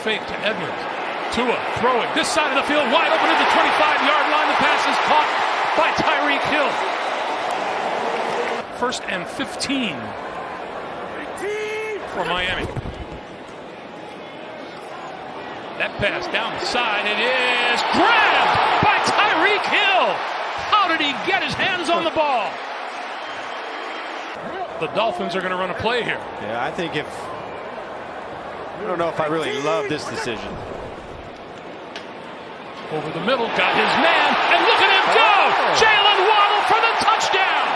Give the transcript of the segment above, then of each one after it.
fake to Edmonds. Tua throwing this side of the field, wide open at the 25-yard line. The pass is caught by Tyreek Hill. 1st and 15 for Miami. That pass down the side, it is grabbed by Tyreek Hill. How did he get his hands on the ball? The Dolphins are going to run a play here. Yeah, I don't know if I really love this decision. Over the middle, got his man, and look at him go! Jalen Waddle for the touchdown!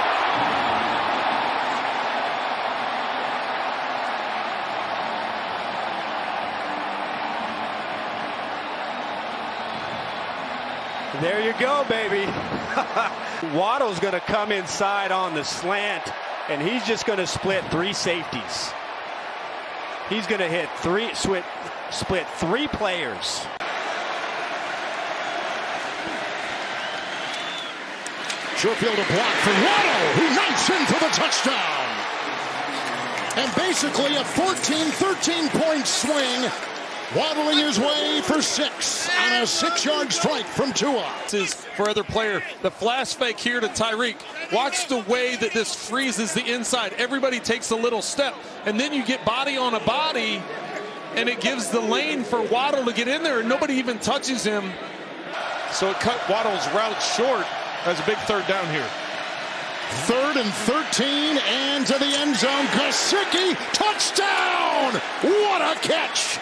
There you go, baby. Waddle's going to come inside on the slant, and he's just going to split 3 safeties. He's going to hit split 3 players. Sure field a block for Waddle, who knifes in for the touchdown. And basically a 13-point swing, waddling his way for 6 on a 6-yard strike from Tua. This is for other player. The flash fake here to Tyreek. Watch the way that this freezes the inside. Everybody takes a little step, and then you get body on a body, and it gives the lane for Waddle to get in there, and nobody even touches him. So it cut Waddle's route short. That's a big 3rd down here. 3rd and 13, and to the end zone. Gesicki, touchdown! What a catch!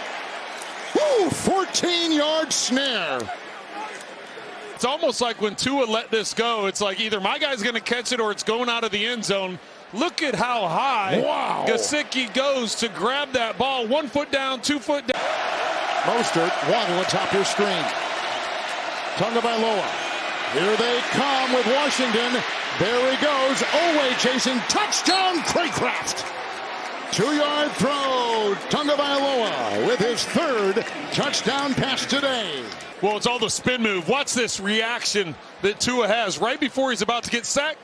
Woo, 14-yard snare. It's almost like when Tua let this go, it's like either my guy's going to catch it or it's going out of the end zone. Look at how high Gesicki goes to grab that ball. 1 foot down, 2 foot down. Mostert, Waddle atop your screen. Tagovailoa. Here they come with Washington. There he goes. Owe chasing. Touchdown, Craycraft. 2-yard throw. Tagovailoa with his 3rd touchdown pass today. Well, it's all the spin move. Watch this reaction that Tua has right before he's about to get sacked.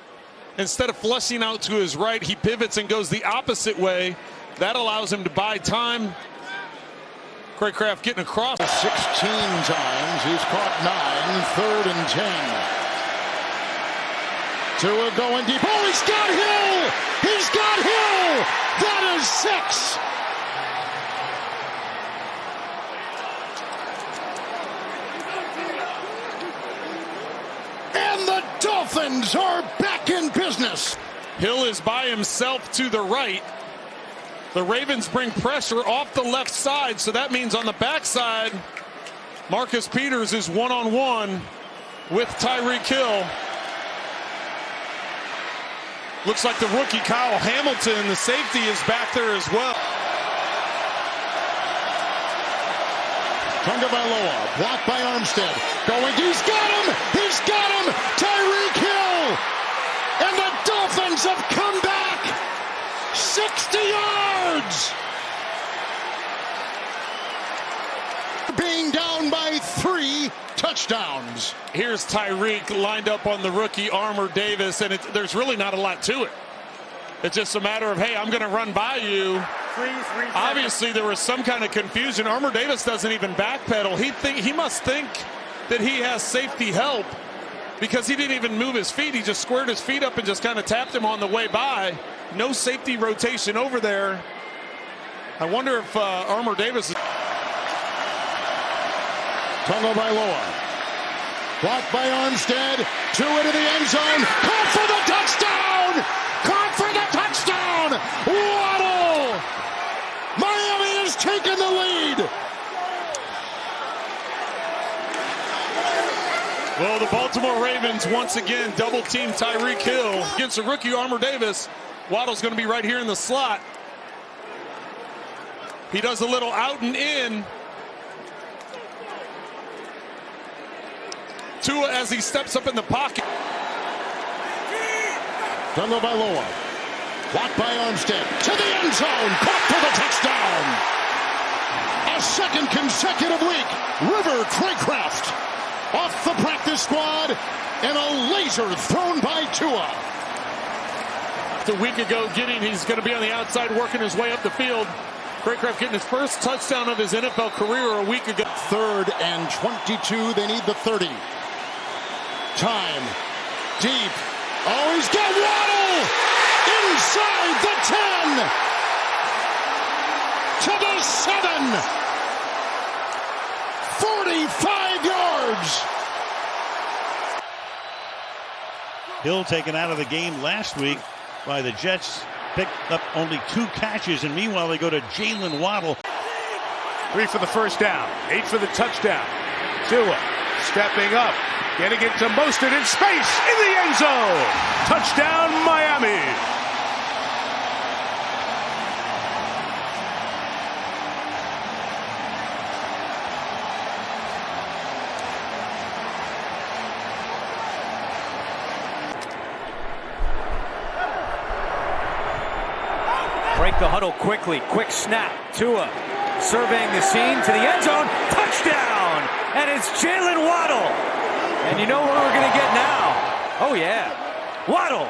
Instead of flushing out to his right, he pivots and goes the opposite way. That allows him to buy time. Craycraft getting across. 16 times. He's caught 9. 3rd and 10. Tua going deep. Oh, he's got Hill! He's got Hill! That is 6! And the Dolphins are back in business. Hill is by himself to the right. The Ravens bring pressure off the left side, so that means on the backside, Marcus Peters is one-on-one with Tyreek Hill. Looks like the rookie Kyle Hamilton, the safety, is back there as well. Tagovailoa, blocked by Armstead. Going, he's got him! He's got him! Tyreek Hill! And the Dolphins have come back! 60 yards! Being down by 3 touchdowns. Here's Tyreek lined up on the rookie Armour Davis, and there's really not a lot to it. It's just a matter of, hey, I'm going to run by you. Obviously, there was some kind of confusion. Armour Davis doesn't even backpedal. He must think that he has safety help because he didn't even move his feet. He just squared his feet up and just kind of tapped him on the way by. No safety rotation over there. I wonder if Armour Davis is... Tagovailoa, blocked by Armstead, 2 into the end zone, caught for the touchdown! Caught for the touchdown! Waddle! Miami has taken the lead! Well, the Baltimore Ravens once again double-team Tyreek Hill against the rookie Armour Davis. Waddle's going to be right here in the slot. He does a little out and in. Tua as he steps up in the pocket. Tagovailoa, blocked by Armstead, to the end zone, caught for the touchdown. A second consecutive week, River Craycraft off the practice squad, and a laser thrown by Tua. A week ago, he's going to be on the outside working his way up the field. Craycraft getting his first touchdown of his NFL career a week ago. 3rd and 22. They need the 30. Time. Deep. Oh, he's got Waddle! Inside the 10! To the 7! 45 yards! Hill taken out of the game last week by the Jets. Picked up only 2 catches, and meanwhile they go to Jalen Waddle. 3 for the first down, 8 for the touchdown. Tua stepping up, getting it to Mostert in space in the end zone. Touchdown, Miami. Break the huddle quickly. Quick snap. Tua surveying the scene to the end zone. Touchdown! And it's Jalen Waddle. And you know what we're going to get now? Oh, yeah. Waddle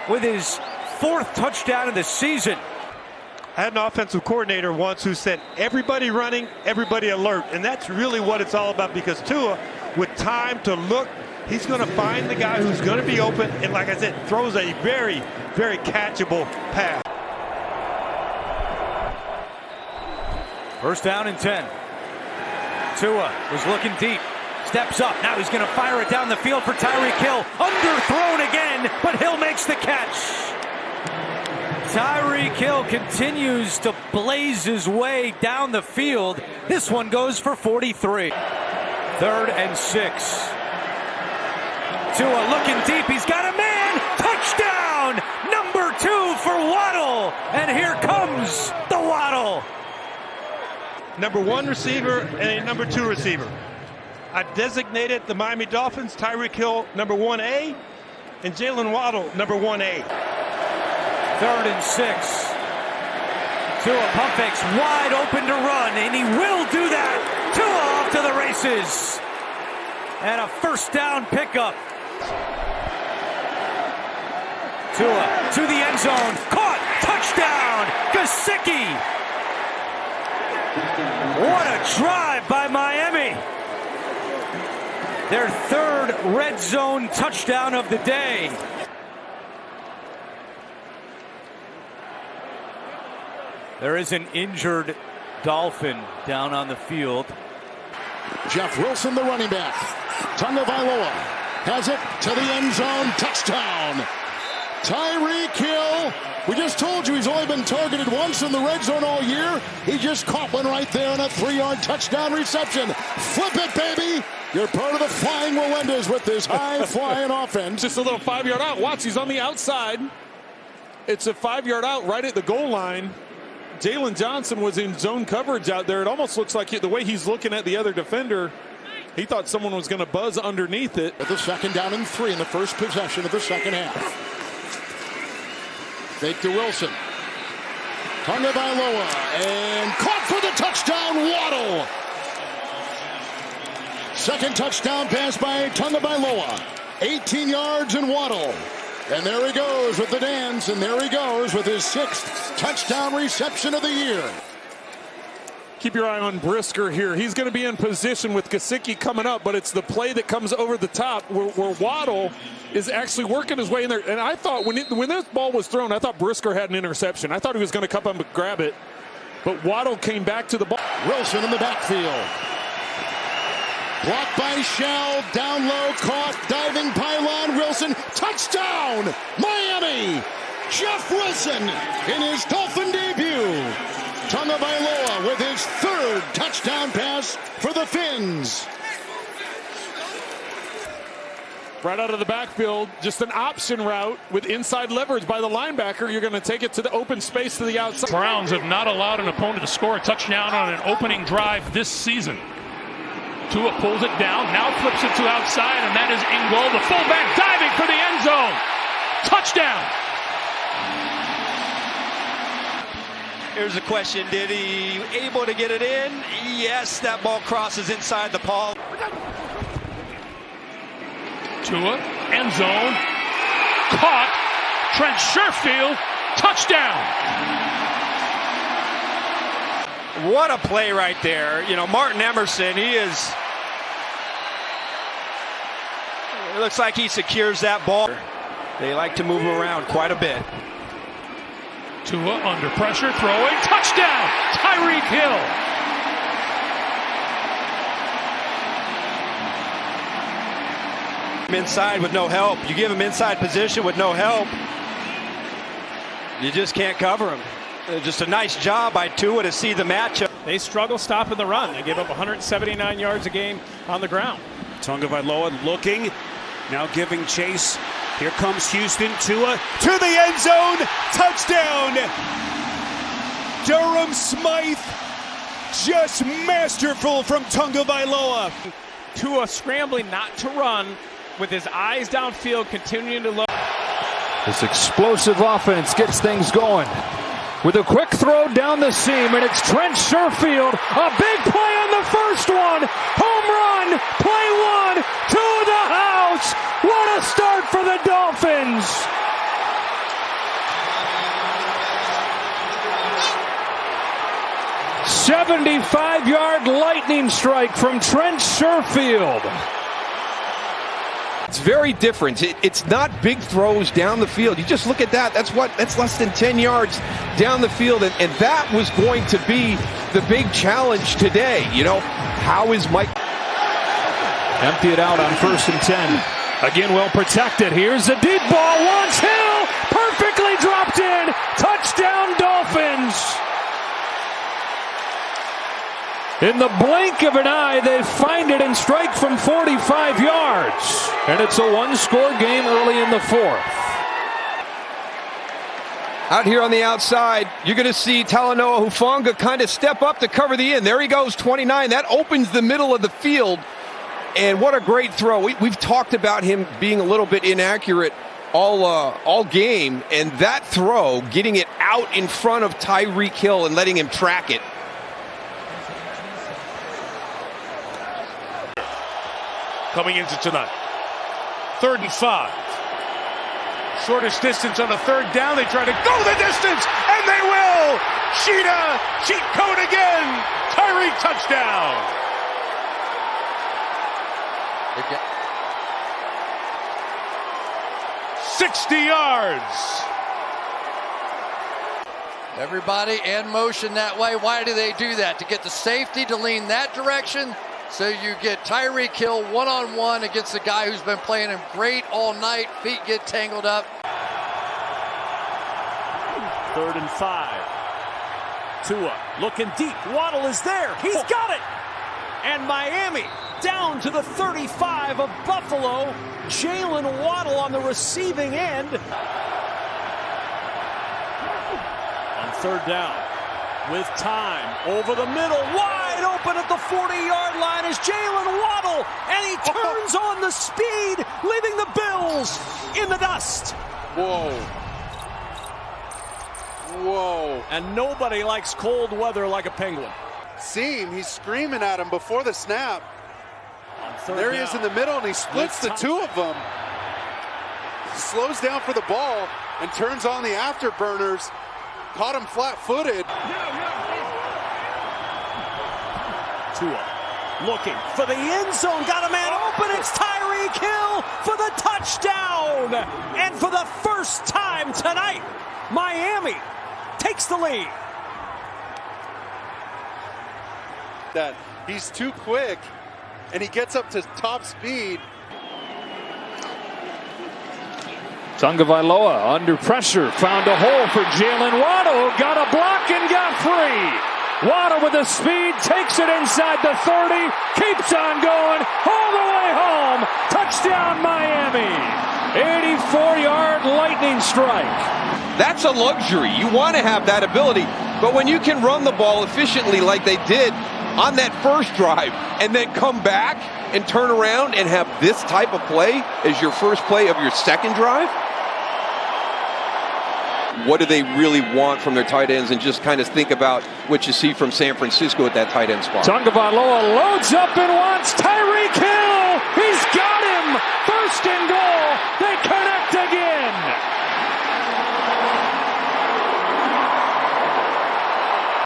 with his 4th touchdown of the season. I had an offensive coordinator once who said, everybody running, everybody alert. And that's really what it's all about, because Tua, with time to look, he's going to find the guy who's going to be open. And like I said, throws a very, very catchable pass. 1st down and 10. Tua was looking deep. Steps up. Now he's going to fire it down the field for Tyreek Hill. Underthrown again, but Hill makes the catch. Tyreek Hill continues to blaze his way down the field. This one goes for 43. 3rd and 6. Tua looking deep. He's got a man. Touchdown! Number 2 for Waddle. And here comes the Waddle. Number 1 receiver and a number 2 receiver. I designated the Miami Dolphins Tyreek Hill number 1A and Jalen Waddle number 1A. 3rd and 6. Tua pump fakes, wide open to run, and he will do that. Tua off to the races. And a 1st down pickup. Tua to the end zone. Caught. Touchdown. Gesicki. What a drive by Miami. Their 3rd red zone touchdown of the day. There is an injured Dolphin down on the field. Jeff Wilson, the running back. Tagovailoa has it to the end zone. Touchdown. Tyreek Hill. We just told you he's only been targeted once in the red zone all year. He just caught one right there on a 3-yard touchdown reception. Flip it, baby. You're part of the Flying Melendez with this high-flying offense. Just a little 5-yard out. Watch, he's on the outside. It's a 5-yard out right at the goal line. Jalen Johnson was in zone coverage out there. It almost looks like the way he's looking at the other defender, he thought someone was going to buzz underneath it. At the 2nd down and 3 in the first possession of the second half. Fake to Wilson. Tagovailoa and caught for the touchdown, Waddle. 2nd touchdown pass by Tagovailoa. 18 yards and Waddle. And there he goes with the dance, and there he goes with his 6th touchdown reception of the year. Keep your eye on Brisker here. He's going to be in position with Gesicki coming up, but it's the play that comes over the top where Waddle is actually working his way in there. And I thought when this ball was thrown, I thought Brisker had an interception. I thought he was going to come up and grab it, but Waddle came back to the ball. Wilson in the backfield. Blocked by Shell, down low, caught, diving pylon, Wilson, touchdown, Miami! Jeff Wilson in his Dolphin debut. Tagovailoa with his 3rd touchdown pass for the Fins. Right out of the backfield, just an option route with inside leverage by the linebacker. You're going to take it to the open space to the outside. Browns have not allowed an opponent to score a touchdown on an opening drive this season. Tua pulls it down, now flips it to outside, and that is Ingold, the fullback, diving for the end zone. Touchdown. Here's a question. Did he able to get it in? Yes, that ball crosses inside the ball. Tua, end zone, caught, Trent Sherfield, touchdown. What a play right there. You know, Martin Emerson, it looks like he secures that ball. They like to move around quite a bit. Tua under pressure, throwing, touchdown, Tyreek Hill. Inside with no help. You give him inside position with no help, you just can't cover him. Just a nice job by Tua to see the matchup. They struggle stopping the run. They give up 179 yards a game on the ground. Tagovailoa looking, now giving chase. Here comes Houston. Tua to the end zone. Touchdown. Durham Smythe. Just masterful from Tagovailoa. Tua scrambling not to run with his eyes downfield, continuing to look. This explosive offense gets things going with a quick throw down the seam, and it's Trent Sherfield. A big play on the first one. Home run. Play one to the house. What a start for the Dolphins. "75-yard lightning strike from Trent Sherfield." It's very different. It's not big throws down the field. You just look at that. That's less than 10 yards down the field. And that was going to be the big challenge today. You know, how is Mike? Empty it out on 1st and 10. Again, well protected. Here's the deep ball. Wants Hill. Perfectly dropped in. Touchdown, Dolphins. In the blink of an eye, they find it and strike from 45 yards. And it's a one-score game early in the 4th. Out here on the outside, you're going to see Talanoa Hufanga kind of step up to cover the end. There he goes, 29. That opens the middle of the field. And what a great throw. We've talked about him being a little bit inaccurate all game. And that throw, getting it out in front of Tyreek Hill and letting him track it. Coming into tonight. 3rd and 5. Shortest distance on a 3rd down. They try to go the distance, and they will. Sheeta, cheat code again. Tyreek touchdown. 60 yards. Everybody in motion that way. Why do they do that? To get the safety to lean that direction. So you get Tyreek Hill one-on-one against a guy who's been playing him great all night. Feet get tangled up. 3rd and 5. Tua looking deep. Waddle is there. He's got it. And Miami down to the 35 of Buffalo. Jalen Waddle on the receiving end. On 3rd down. With time over the middle, wide open at the 40-yard line is Jalen Waddle, and he turns on the speed, leaving the Bills in the dust. Whoa. Whoa. And nobody likes cold weather like a penguin. See him, he's screaming at him before the snap. There he is in the middle, and he splits the two of them. Slows down for the ball and turns on the afterburners. Caught him flat-footed. Tua looking for the end zone. Got a man open. It's Tyreek Hill for the touchdown. And for the first time tonight, Miami takes the lead. That he's too quick, and he gets up to top speed. Tagovailoa under pressure, found a hole for Jalen Waddle, got a block and got free. Waddle with the speed, takes it inside the 30, keeps on going all the way home. Touchdown Miami. 84-yard lightning strike. That's a luxury. You want to have that ability. But when you can run the ball efficiently like they did on that first drive and then come back and turn around and have this type of play as your first play of your second drive, what do they really want from their tight ends? And just kind of think about what you see from San Francisco at that tight end spot. Tagovailoa loads up and wants Tyreek Hill. He's got him. 1st and goal. They connect again.